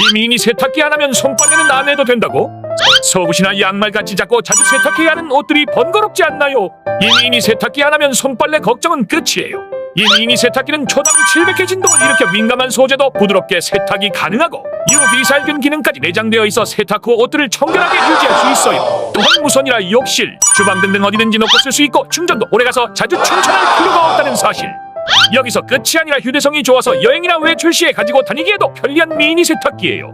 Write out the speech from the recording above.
이 미니 세탁기 하나면 손빨래는 안 해도 된다고? 속옷이나 양말같이 자꾸 자주 세탁해야 하는 옷들이 번거롭지 않나요? 이 미니 세탁기 하나면 손빨래 걱정은 끝이에요. 이 미니 세탁기는 초당 700회 진동을 일으켜 민감한 소재도 부드럽게 세탁이 가능하고 UV 살균 기능까지 내장되어 있어 세탁 후 옷들을 청결하게 유지할 수 있어요. 또한 무선이라 욕실, 주방 등등 어디든지 놓고 쓸 수 있고 충전도 오래가서 자주 충전할 필요가 없다는 사실. 여기서 끝이 아니라 휴대성이 좋아서 여행이나 외출 시에 가지고 다니기에도 편리한 미니 세탁기예요.